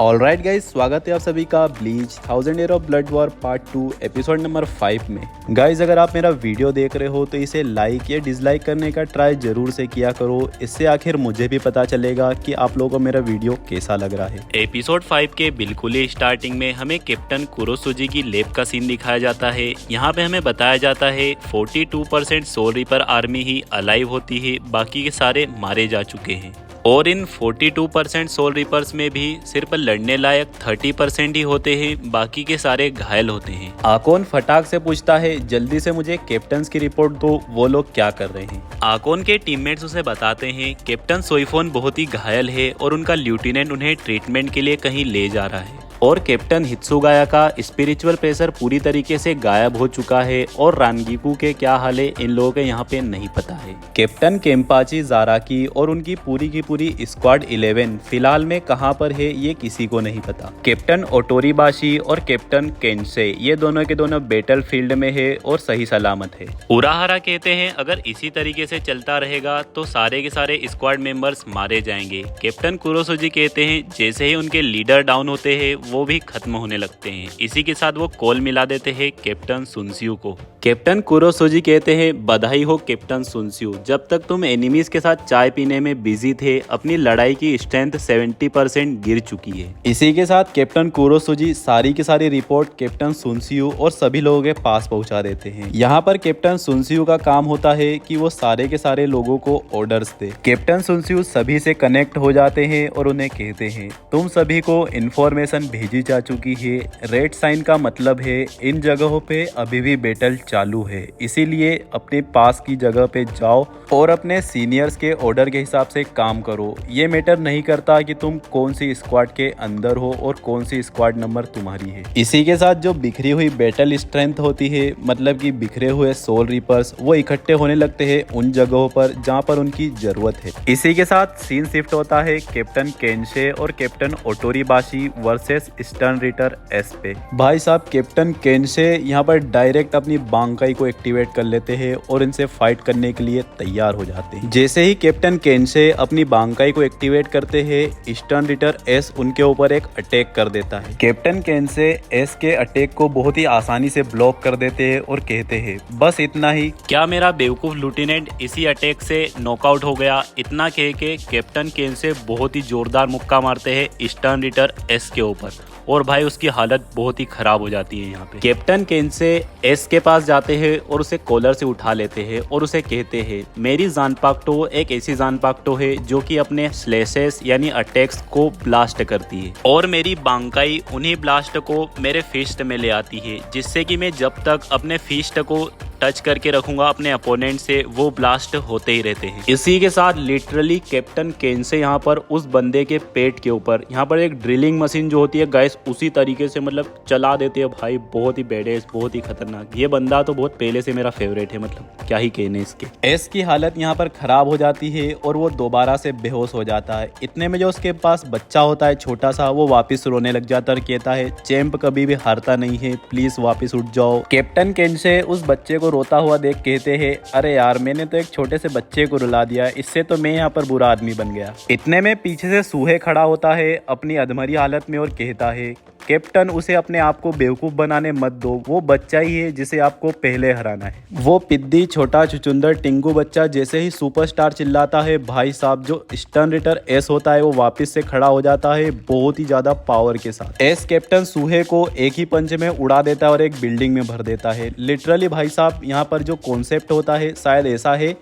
Alright guys, स्वागत है आप सभी का bleach 1000 year of blood war part 2 episode number 5 में। गाइज, अगर आप मेरा वीडियो देख रहे हो तो इसे लाइक या डिसलाइक करने का ट्राई जरूर से किया करो। इससे आखिर मुझे भी पता चलेगा कि आप लोगों को मेरा वीडियो कैसा लग रहा है। एपिसोड 5 के बिल्कुल ही स्टार्टिंग में हमें कैप्टन कुरोसुजी की लैब का सीन दिखाया जाता है। यहाँ पे हमें बताया जाता है 42% सोल रिपर आर्मी ही अलाइव होती है, बाकी के सारे मारे जा चुके हैं। और इन 42% सोल रिपर्स में भी सिर्फ लड़ने लायक 30% ही होते हैं, बाकी के सारे घायल होते हैं। आकोन फटाक से पूछता है, जल्दी से मुझे कैप्टन की रिपोर्ट दो, वो लोग क्या कर रहे हैं। आकोन के टीममेट्स उसे बताते हैं कैप्टन सोइफोन बहुत ही घायल है और उनका लेफ्टिनेंट उन्हें ट्रीटमेंट के लिए कहीं ले जा रहा है। और कैप्टन हित्सुगाया का स्पिरिचुअल प्रेशर पूरी तरीके से गायब हो चुका है और रानगीकू के क्या हाल है इन लोगों के यहाँ पे नहीं पता है। कैप्टन केम्पाची जाराकी और उनकी पूरी की पूरी स्क्वाड 11 फिलहाल में कहाँ पर है ये किसी को नहीं पता। कैप्टन ओटोरीबाशी और कैप्टन केंसे ये दोनों के दोनों बैटल फील्ड में है और सही सलामत है। उराहारा कहते हैं अगर इसी तरीके से चलता रहेगा तो सारे के सारे स्क्वाड मेंबर्स मारे जाएंगे। कैप्टन कुरोसुजी कहते हैं जैसे ही उनके लीडर डाउन होते हैं वो भी खत्म होने लगते हैं। इसी के साथ वो कॉल मिला देते हैं कैप्टन सुनसियू को। कैप्टन कुरोसुजी कहते हैं बधाई हो कैप्टन सुनसियू, जब तक तुम एनिमीज के साथ चाय पीने में बिजी थे अपनी लड़ाई की स्ट्रेंथ 70% गिर चुकी है। इसी के साथ कैप्टन कुरोसुजी सारी की सारी रिपोर्ट कैप्टन सुनसियू और सभी लोगों के पास पहुंचा देते हैं। यहाँ पर कैप्टन सुनसियू का काम होता है कि वो सारे के सारे लोगों को ऑर्डर्स दे। कैप्टन सुनसियू सभी से कनेक्ट हो जाते हैं और उन्हें कहते हैं तुम सभी को इन्फॉर्मेशन भेजी जा चुकी है। रेड साइन का मतलब है इन जगहों पे अभी भी बैटल चालू है, इसीलिए अपने पास की जगह पे जाओ और अपने सीनियर्स के ऑर्डर के हिसाब से काम करो। ये मैटर नहीं करता कि तुम कौन सी स्क्वाड के अंदर हो और कौन सी स्क्वाड नंबर तुम्हारी है। इसी के साथ जो बिखरी हुई बैटल स्ट्रेंथ होती है, मतलब कि बिखरे हुए सोल रिपर्स, वो इकट्ठे होने लगते हैं उन जगहों पर जहाँ पर उनकी जरूरत है। इसी के साथ सीन शिफ्ट होता है कैप्टन केंशे और captain Otoribashi versus Sternritter S पे। भाई साहब, कैप्टन केंशे यहाँ पर डायरेक्ट अपनी बांकाई को एक्टिवेट कर लेते हैं और इनसे फाइट करने के लिए तैयार हो जाते हैं। जैसे ही कैप्टन केंशे अपनी बांकाई को एक्टिवेट करते हैं, स्टर्न रिटर एस उनके ऊपर एक अटैक कर देता है। कैप्टन केंशे एस के अटैक को बहुत ही आसानी से ब्लॉक कर देते हैं और कहते हैं बस इतना ही। क्या मेरा बेवकूफ लेफ्टिनेंट इसी अटैक से नॉकआउट हो गया? इतना कह के कैप्टन केंशे बहुत ही जोरदार मुक्का मारते हैं स्टर्न रिटर एस के ऊपर और भाई उसकी हालत बहुत ही खराब हो जाती है। यहाँ पे कैप्टन केंशे एस के पास जाते हैं और उसे कॉलर से उठा लेते हैं और उसे कहते हैं मेरी जानपाक्टो एक ऐसी जानपाक्टो है जो कि अपने स्लेसेस यानी अटैक्स को ब्लास्ट करती है और मेरी बांकाई उन्हीं ब्लास्ट को मेरे फिस्ट में ले आती है, जिससे कि मैं जब तक अपने फिस्ट को टच करके रखूंगा अपने अपोनेंट से वो ब्लास्ट होते ही रहते हैं। इसी के साथ लिटरली कैप्टन केंशे यहाँ पर उस बंदे के पेट के ऊपर यहाँ पर एक ड्रिलिंग मशीन जो होती है गाइस उसी तरीके से मतलब चला देते हैं। भाई बहुत ही बेडेस, बहुत ही खतरनाक। ये बंदा तो बहुत पहले से मेरा फेवरेट है, मतलब क्या ही कहने इसके। एस की हालत यहाँ पर खराब हो जाती है और वो दोबारा से बेहोश हो जाता है। इतने में जो उसके पास बच्चा होता है छोटा सा, वो वापिस रोने लग जाता है और कहता है चैंप कभी भी हारता नहीं है, प्लीज वापिस उठ जाओ। कैप्टन केंशे उस बच्चे को रोता हुआ देख कहते हैं अरे यार, मैंने तो एक छोटे से बच्चे को रुला दिया, इससे तो मैं यहाँ पर बुरा आदमी बन गया। इतने में पीछे से सूहे खड़ा होता है अपनी अधमरी हालत में और कहता है कैप्टन उसे अपने आप को बेवकूफ बनाने मत दो, वो बच्चा ही है जिसे आपको पहले हराना है। वो पिद्दी छोटा चुचुंदर टिंगू बच्चा जैसे ही सुपरस्टार चिल्लाता है, भाई साहब जो स्टर्न रिटर एस होता है वो वापस से खड़ा हो जाता है बहुत ही ज्यादा पावर के साथ। एस कैप्टन सूहे को एक ही पंच में उड़ा देता है और एक बिल्डिंग में भर देता है। लिटरली भाई साहब यहाँ पर जो कॉन्सेप्ट होता है शायद ऐसा है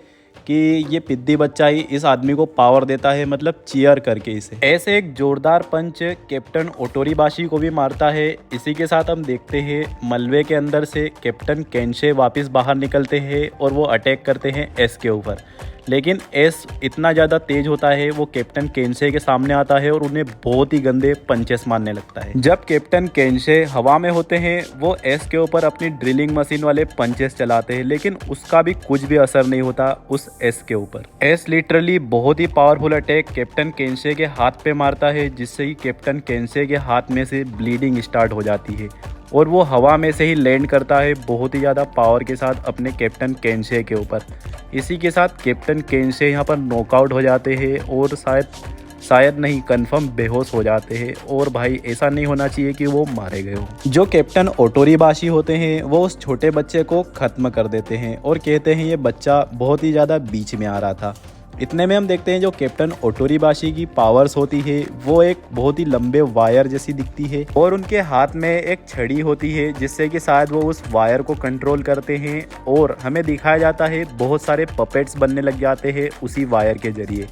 कि ये पिद्दी बच्चा ही इस आदमी को पावर देता है, मतलब चीयर करके इसे। ऐसे एक जोरदार पंच कैप्टन ओटोरीबाशी को भी मारता है। इसी के साथ हम देखते हैं मलबे के अंदर से कैप्टन केंशे वापस बाहर निकलते हैं और वो अटैक करते हैं एस के ऊपर, लेकिन एस इतना ज़्यादा तेज होता है वो कैप्टन केंशे के सामने आता है और उन्हें बहुत ही गंदे पंचेस मारने लगता है। जब कैप्टन केंशे हवा में होते हैं वो एस के ऊपर अपनी ड्रिलिंग मशीन वाले पंचेस चलाते हैं, लेकिन उसका भी कुछ भी असर नहीं होता उस एस के ऊपर। एस लिटरली बहुत ही पावरफुल अटैक कैप्टन केंशे के हाथ पे मारता है, जिससे कि कैप्टन केंशे के हाथ में से ब्लीडिंग स्टार्ट हो जाती है और वो हवा में से ही लैंड करता है बहुत ही ज़्यादा पावर के साथ अपने कैप्टन केंशे के ऊपर। इसी के साथ कैप्टन केंशे यहाँ पर नॉकआउट हो जाते हैं और शायद शायद नहीं कंफर्म बेहोश हो जाते हैं। और भाई ऐसा नहीं होना चाहिए कि वो मारे गए हो। जो कैप्टन ओटोरीबाशी होते हैं वो उस छोटे बच्चे को खत्म कर देते हैं और कहते हैं ये बच्चा बहुत ही ज़्यादा बीच में आ रहा था। इतने में हम देखते हैं जो कैप्टन ओटोरीबाशी की पावर्स होती है वो एक बहुत ही लंबे वायर जैसी दिखती है और उनके हाथ में एक छड़ी होती है जिससे कि शायद वो उस वायर को कंट्रोल करते हैं और हमें दिखाया जाता है बहुत सारे पपेट्स बनने लग जाते हैं उसी वायर के जरिए।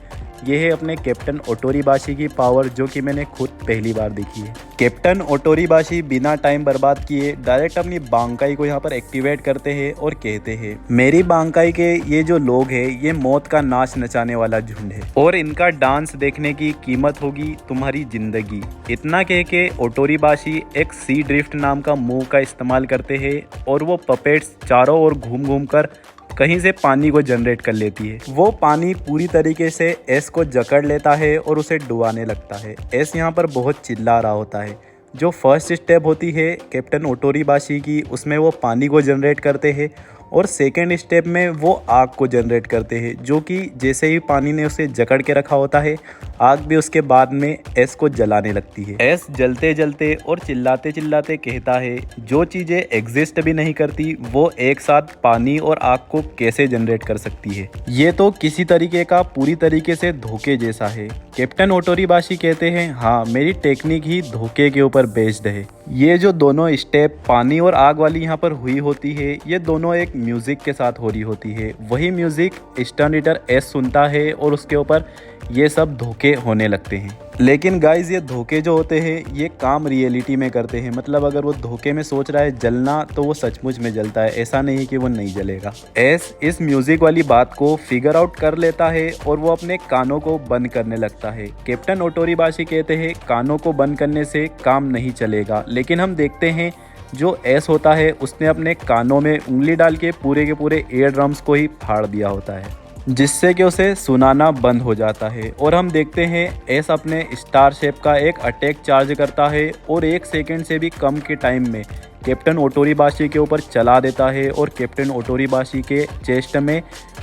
ये है अपने कैप्टन ओटोरीबाशी की पावर जो कि मैंने खुद पहली बार देखी है। कैप्टन ओटोरीबाशी बिना टाइम बर्बाद किए डायरेक्ट अपनी बांकाई को यहाँ पर एक्टिवेट करते हैं और कहते हैं मेरी बांकाई के ये जो लोग हैं ये मौत का नाच नचाने वाला झुंड है और इनका डांस देखने की कीमत होगी तुम्हारी जिंदगी। इतना कह के ओटोरीबाशी एक सी ड्रिफ्ट नाम का मूव का इस्तेमाल करते हैं और वो पपेट्स चारों ओर घूम घूम कर कहीं से पानी को जनरेट कर लेती है। वो पानी पूरी तरीके से एस को जकड़ लेता है और उसे डुबाने लगता है। एस यहाँ पर बहुत चिल्ला रहा होता है। जो फर्स्ट स्टेप होती है कैप्टन ओटोरीबाशी की उसमें वो पानी को जनरेट करते हैं और सेकेंड स्टेप में वो आग को जनरेट करते हैं जो कि जैसे ही पानी ने उसे जकड़ के रखा होता है आग भी उसके बाद में एस को जलाने लगती है। एस जलते जलते और चिल्लाते चिल्लाते कहता है जो चीज़ें एग्जिस्ट भी नहीं करती वो एक साथ पानी और आग को कैसे जनरेट कर सकती है। ये तो किसी तरीके का पूरी तरीके से धोखे जैसा है। कैप्टन ओटोरीबाशी कहते हैं हाँ मेरी टेक्निक ही धोखे के ऊपर बेस्ड है। ये जो दोनों स्टेप पानी और आग वाली यहाँ पर हुई होती है ये दोनों एक म्यूजिक के साथ हो रही होती है। वही म्यूजिक स्टर्न रीडर एस सुनता है और उसके ऊपर ये सब धोखे होने लगते हैं। लेकिन गाइज ये धोखे जो होते हैं ये काम रियलिटी में करते हैं। मतलब अगर वो धोखे में सोच रहा है जलना तो वो सचमुच में जलता है, ऐसा नहीं कि वो नहीं जलेगा। एस इस म्यूजिक वाली बात को फिगर आउट कर लेता है और वो अपने कानों को बंद करने लगता है। कैप्टन ओटोरीबाशी कहते हैं कानों को बंद करने से काम नहीं चलेगा, लेकिन हम देखते हैं जो एस होता है उसने अपने कानों में उंगली डाल के पूरे एयर ड्रम्स को ही फाड़ दिया होता है जिससे कि उसे सुनाना बंद हो जाता है। और हम देखते हैं एस अपने स्टार शेप का एक अटैक चार्ज करता है और 1 सेकंड से भी कम के टाइम में कैप्टन ओटोरीबाशी के ऊपर चला देता है और कैप्टन ओटोरीबाशी के चेस्ट में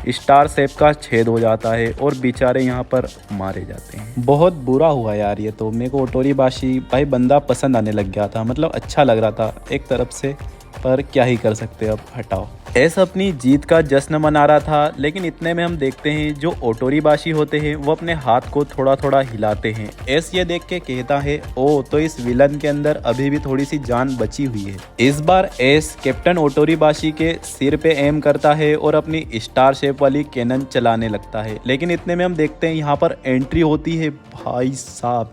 स्टार शेप का छेद हो जाता है और बेचारे यहाँ पर मारे जाते हैं। बहुत बुरा हुआ यार ये तो। मेरे को ओटोरीबाशी भाई बंदा पसंद आने लग गया था, मतलब अच्छा लग रहा था एक तरफ से, पर क्या ही कर सकते अब, हटाओ। एस अपनी जीत का जश्न मना रहा था लेकिन इतने में हम देखते हैं जो ओटोरीबाशी होते हैं वो अपने हाथ को थोड़ा थोड़ा हिलाते हैं। एस ये देख के कहता है ओ तो इस विलन के अंदर अभी भी थोड़ी सी जान बची हुई है। इस बार एस कैप्टन ओटोरीबाशी के सिर पे एम करता है और अपनी स्टार शेप वाली कैनन चलाने लगता है। लेकिन इतने में हम देखते हैं यहाँ पर एंट्री होती है भाई साहब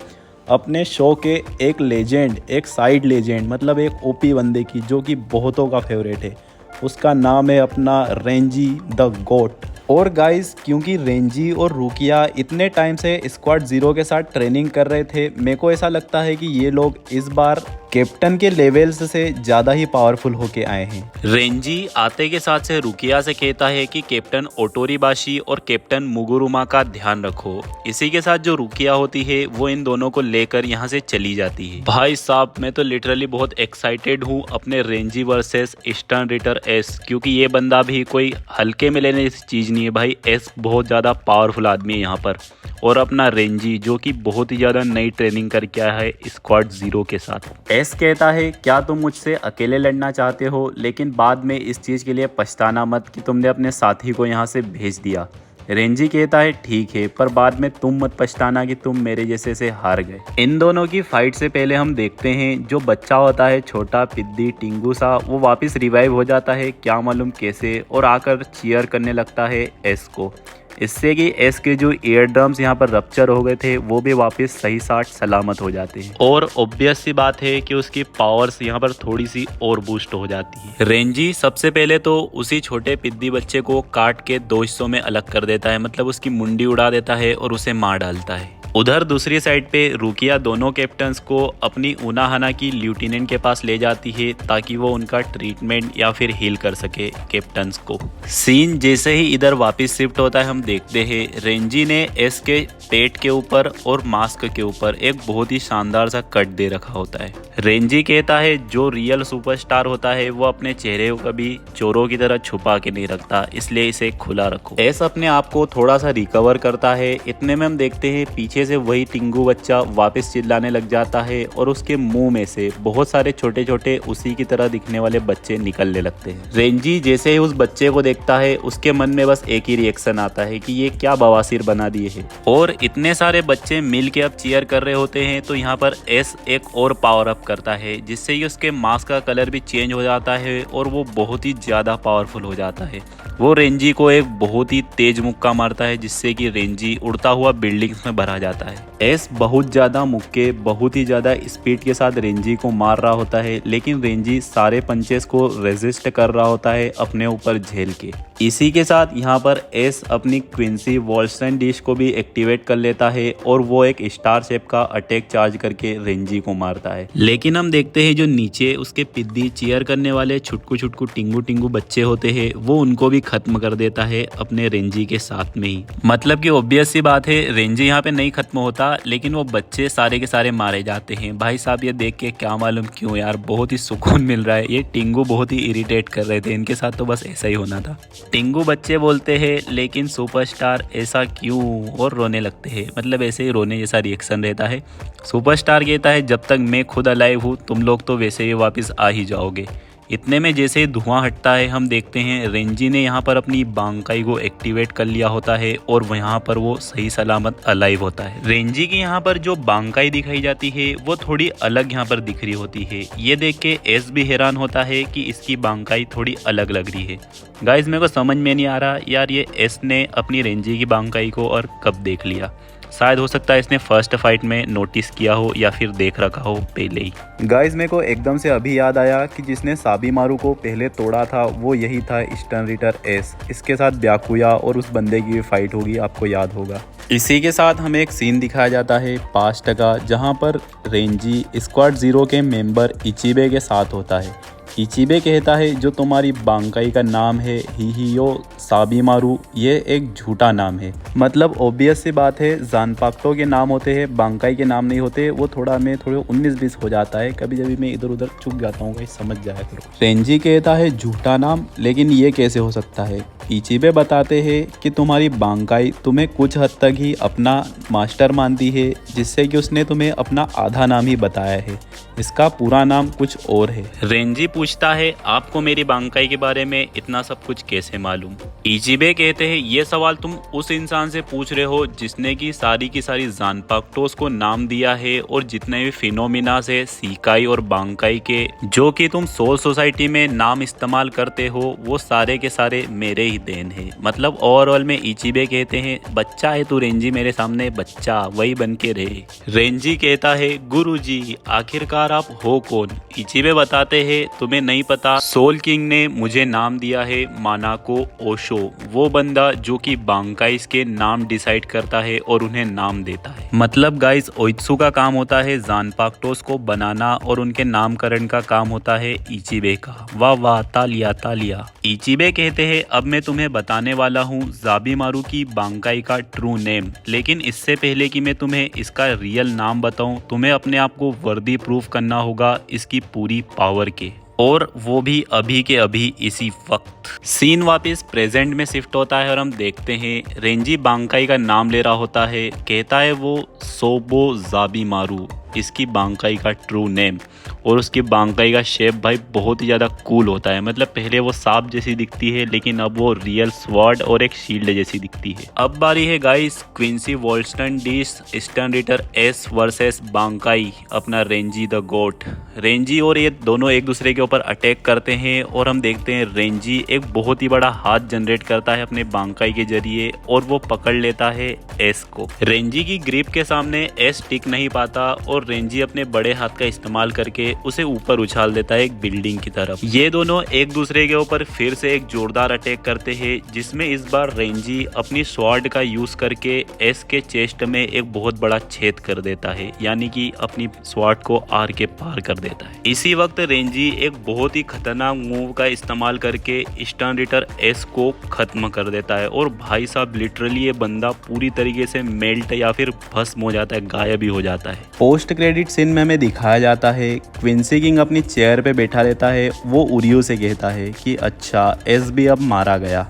अपने शो के एक लेजेंड, एक साइड लेजेंड, मतलब एक ओपी बंदे की जो कि बहुतों का फेवरेट है। उसका नाम है अपना रेंजी द गोट। और गाइस क्योंकि रेंजी और रुकिया इतने टाइम से स्क्वाड 0 के साथ ट्रेनिंग कर रहे थे, मेरे को ऐसा लगता है कि ये लोग इस बार कैप्टन के लेवल्स से ज़्यादा ही पावरफुल होके आए हैं। रेंजी आते के साथ से रुकिया से कहता है कि कैप्टन ओटोरीबाशी और कैप्टन मुगुरुमा का ध्यान रखो। इसी के साथ जो रुकिया होती है वो इन दोनों को लेकर यहाँ से चली जाती है। भाई साहब मैं तो लिटरली बहुत एक्साइटेड हूँ अपने Renzi versus eastern reader S, क्योंकि ये बंदा भी कोई हल्के में लेने की चीज़ नहीं है भाई। एस बहुत ज़्यादा पावरफुल आदमी है यहाँ पर, और अपना रेंजी जो कि बहुत ही ज़्यादा नई ट्रेनिंग करके आया है स्क्वाड 0 के साथ। एस कहता है क्या तुम मुझसे अकेले लड़ना चाहते हो, लेकिन बाद में इस चीज़ के लिए पछताना मत कि तुमने अपने साथी को यहाँ से भेज दिया। रेंजी कहता है ठीक है, पर बाद में तुम मत पछताना कि तुम मेरे जैसे से हार गए। इन दोनों की फाइट से पहले हम देखते हैं जो बच्चा होता है छोटा पिद्दी टिंगू सा, वो वापस रिवाइव हो जाता है क्या मालूम कैसे, और आकर चीयर करने लगता है एस को। इससे कि एस के जो ईयर ड्रम्स यहाँ पर रप्चर हो गए थे वो भी वापस सही साठ सलामत हो जाते हैं। और ऑब्वियस सी बात है कि उसकी पावर्स यहाँ पर थोड़ी सी और बूस्ट हो जाती है। रेंजी सबसे पहले तो उसी छोटे पिद्दी बच्चे को काट के 2 हिस्सों में अलग कर देता है, मतलब उसकी मुंडी उड़ा देता है और उसे मार डालता है। उधर दूसरी साइड पे रुकिया दोनों कैप्टन्स को अपनी उनाहाना की लेफ्टिनेंट के पास ले जाती है ताकि वो उनका ट्रीटमेंट या फिर हील कर सके कैप्टन्स को। सीन जैसे ही इधर वापस शिफ्ट होता है हम देखते हैं रेंजी ने एस के पेट के ऊपर और मास्क के ऊपर एक बहुत ही शानदार सा कट दे रखा होता है। रेंजी कहता है जो रियल सुपरस्टार होता है वो अपने चेहरे को कभी चोरों की तरह छुपा के नहीं रखता, इसलिए इसे खुला रखो। एस अपने आप को थोड़ा सा रिकवर करता है। इतने में हम देखते हैं पीछे से वही टिंगू बच्चा वापस चिल्लाने लग जाता है और उसके मुंह में से बहुत सारे छोटे छोटे उसी की तरह दिखने वाले बच्चे निकलने लगते हैं। रेंजी जैसे ही उस बच्चे को देखता है उसके मन में बस एक ही रिएक्शन आता है कि ये क्या बवासीर बना दिए है। और इतने सारे बच्चे मिल के अब चीयर कर रहे होते हैं तो यहाँ पर एस एक और पावर अप करता है जिससे ही उसके मास्क का कलर भी चेंज हो जाता है और वो बहुत ही ज्यादा पावरफुल हो जाता है। वो रेंजी को एक बहुत ही तेज मुक्का मारता है जिससे कि रेंजी उड़ता हुआ बिल्डिंग्स में भरा जाता है। एस बहुत ज्यादा मुक्के बहुत ही ज्यादा स्पीड के साथ रेंजी को मार रहा होता है, लेकिन रेंजी सारे पंचेस को रेजिस्ट कर रहा होता है अपने ऊपर झेल के। इसी के साथ यहाँ पर एस अपनी क्विंसी वॉल्स्टन डिश को भी एक्टिवेट कर लेता है और वो एक स्टार शेप का अटैक चार्ज करके रेंजी को मारता है। लेकिन हम देखते हैं जो नीचे उसके पिद्दी चीयर करने वाले छुटकू छुटकू टिंगू टिंगू बच्चे होते हैं वो उनको भी खत्म कर देता है अपने रेंजी के साथ में ही। मतलब कि ऑब्वियस सी बात है रेंजी यहाँ पे नहीं खत्म होता, लेकिन वो बच्चे सारे के सारे मारे जाते हैं। भाई साहब ये देख के क्या मालूम क्यों यार बहुत ही सुकून मिल रहा है। ये टिंगू बहुत ही इरिटेट कर रहे थे, इनके साथ तो बस ऐसा ही होना था। टिंगू बच्चे बोलते हैं लेकिन सुपरस्टार ऐसा क्यों, और रोने लगते हैं। मतलब ऐसे ही रोने जैसा रिएक्शन रहता है। सुपरस्टार कहता है जब तक मैं खुद अलाइव हूँ तुम लोग तो वैसे ही वापस आ ही जाओगे। इतने में जैसे ही धुआं हटता है हम देखते हैं रेंजी ने यहाँ पर अपनी बांकाई को एक्टिवेट कर लिया होता है और यहाँ पर वो सही सलामत अलाइव होता है। रेंजी की यहाँ पर जो बांकाई दिखाई जाती है वो थोड़ी अलग यहाँ पर दिख रही होती है। ये देख के एस भी हैरान होता है कि इसकी बांकाई थोड़ी अलग लग रही है। गाइज मेरे को समझ में नहीं आ रहा यार ये एस ने अपनी रेंजी की बांकाई को और कब देख लिया। शायद हो सकता है इसने फर्स्ट फाइट में नोटिस किया हो या फिर देख रखा हो पहले ही। गाइज मेरे को एकदम से अभी याद आया कि जिसने साबीमारू को पहले तोड़ा था वो यही था ईस्टर्न रिटर एस। इसके साथ ब्याकुया और उस बंदे की भी फाइट होगी, आपको याद होगा। इसी के साथ हमें एक सीन दिखाया जाता है पास्ट का जहाँ पर रेंजी स्क्वाड 0 के मेंबर इचिबे के साथ होता है। इचिबे कहता है जो तुम्हारी बांकाई का नाम है हिहियो साबीमारू ये एक झूठा नाम है। मतलब ऑब्वियस सी बात है जानपाक्टो के नाम होते हैं बांकाई के नाम नहीं होते। वो थोड़ा 19-20 हो जाता है, कभी कभी मैं इधर उधर चुक जाता हूँ, समझ जाया करो। रेंजी कहता है झूठा नाम, लेकिन ये कैसे हो सकता है। इचिबे बताते हैं कि तुम्हारी बांकाई तुम्हें कुछ हद तक ही अपना मास्टर मानती है, जिससे कि उसने तुम्हें अपना आधा नाम ही बताया है, इसका पूरा नाम कुछ और है। रेंजी पूछता है आपको मेरी बांकाई के बारे में इतना सब कुछ कैसे मालूम। इचिबे कहते हैं ये सवाल तुम उस इंसान से पूछ रहे हो जिसने की सारी जानपाक्टोस को नाम दिया है और जितने भी फिनोमिनास है सीकाई और बांकाई के जो कि तुम सोल सोसाइटी में नाम इस्तेमाल करते हो वो सारे के सारे मेरे ही देन है। मतलब ओवरऑल में इचिबे कहते हैं बच्चा है तू रेंजी, मेरे सामने बच्चा वही बन के रहे। रेंजी कहता है गुरुजी आखिरकार आप हो कौन। इचिबे बताते हैं तुम्हें नहीं पता, सोल किंग ने मुझे नाम दिया है मानाको ओशो, वो बंदा जो कि बांकाइस के नाम डिसाइड करता है और उन्हें नाम देता है। मतलब गाइस ओइत्सु का काम होता है जानपाक्टोस को बनाना और उनके नामकरण का काम होता है इचिबे का। वाह वाह तालिया तालिया। इचिबे कहते हैं अब मैं तुम्हें बताने वाला हूँ जाबीमारू की बांकाई का ट्रू नेम, लेकिन इससे पहले कि मैं तुम्हें इसका रियल नाम बताऊं तुम्हें अपने आप को वर्दी प्रूफ करना होगा इसकी पूरी पावर के, और वो भी अभी के अभी इसी वक्त। सीन वापस प्रेजेंट में शिफ्ट होता है और हम देखते हैं रेंजी बांकाई का नाम ले रहा होता है। कहता है वो सोबो जाबीमारू इसकी बांकाई का ट्रू नेम, और उसकी बांकाई का शेप भाई बहुत ही ज़्यादा कूल होता है। मतलब पहले वो सांप जैसी दिखती है लेकिन अब वो रियल स्वॉर्ड और एक शील्ड जैसी दिखती है। अब बारी है guys Quincy Vollstandig this Eastern Ritter S versus Bankai अपना रेंजी द गोट। रेंजी और ये दोनों एक दूसरे के ऊपर अटैक करते हैं और हम देखते हैं रेंजी एक बहुत ही बड़ा हाथ जनरेट करता है अपने बांकाई के जरिए और वो पकड़ लेता है एस को। रेंजी की ग्रिप के सामने एस टिक नहीं पाता और और रेंजी अपने बड़े हाथ का इस्तेमाल करके उसे ऊपर उछाल देता है एक बिल्डिंग की तरफ। ये दोनों एक दूसरे के ऊपर फिर से एक जोरदार अटैक करते हैं, जिसमें इस बार रेंजी अपनी स्वॉर्ड का यूज करके एस के चेस्ट में एक बहुत बड़ा छेद कर देता है, यानी कि अपनी स्वॉर्ड को आर के पार कर देता है। इसी वक्त रेंजी एक बहुत ही खतरनाक मूव का इस्तेमाल करके स्टर्न रिटर एस को खत्म कर देता है और भाई साहब लिटरली ये बंदा पूरी तरीके से मेल्ट या फिर भस्म हो जाता है, गायब ही हो जाता है। पोस्ट क्रेडिट सीन में हमें दिखाया जाता है क्विंसी किंग अपनी चेयर पे बैठा रहता है। वो उरियो से कहता है कि अच्छा एस भी अब मारा गया।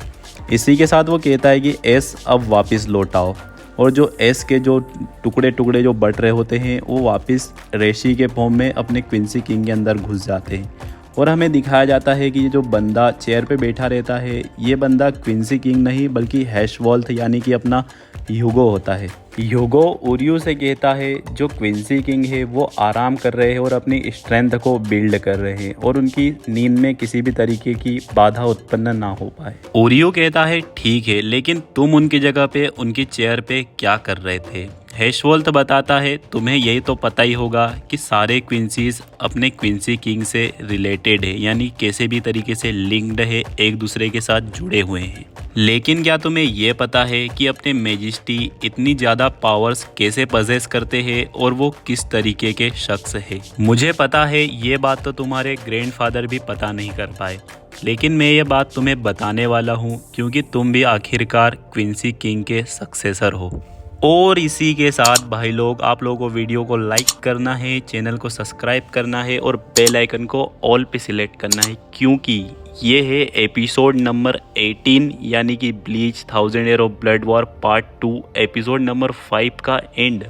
इसी के साथ वो कहता है कि एस अब वापस लौट आओ, और जो एस के जो टुकड़े टुकड़े जो बट रहे होते हैं वो वापस रेशी के फॉर्म में अपने क्विंसी किंग के अंदर घुस जाते हैं। और हमें दिखाया जाता है कि ये जो बंदा चेयर पे बैठा रहता है ये बंदा क्विंसी किंग नहीं बल्कि हैशवॉल्थ यानी कि अपना ह्यूगो होता है। ह्यूगो उरियो से कहता है जो क्विंसी किंग है वो आराम कर रहे हैं और अपनी स्ट्रेंथ को बिल्ड कर रहे हैं और उनकी नींद में किसी भी तरीके की बाधा उत्पन्न ना हो पाए। ओरियो कहता है ठीक है, लेकिन तुम उनकी जगह पे उनकी चेयर पे क्या कर रहे थे? हैशवॉल्थ बताता है तुम्हें यही तो पता ही होगा कि सारे क्विंसीज अपने क्विंसी किंग से रिलेटेड है, यानी कैसे भी तरीके से लिंक्ड है, एक दूसरे के साथ जुड़े हुए हैं। लेकिन क्या तुम्हें ये पता है कि अपने मेजेस्टी इतनी ज़्यादा पावर्स कैसे पजेस करते हैं और वो किस तरीके के शख्स है? मुझे पता है ये बात तो तुम्हारे ग्रैंडफादर भी पता नहीं कर पाए, लेकिन मैं ये बात तुम्हें बताने वाला हूँ क्योंकि तुम भी आखिरकार क्विंसी किंग के सक्सेसर हो। और इसी के साथ भाई लोग आप लोगों को वीडियो को लाइक करना है, चैनल को सब्सक्राइब करना है और बेल आइकन को ऑल पे सिलेक्ट करना है, क्योंकि ये है एपिसोड नंबर 18 यानी कि bleach 1000 year of blood war part 2 episode number 5 का एंड।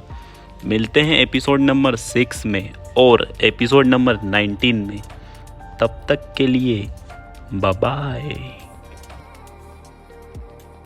मिलते हैं एपिसोड नंबर 6 में और एपिसोड नंबर 19 में। तब तक के लिए बाय बाय।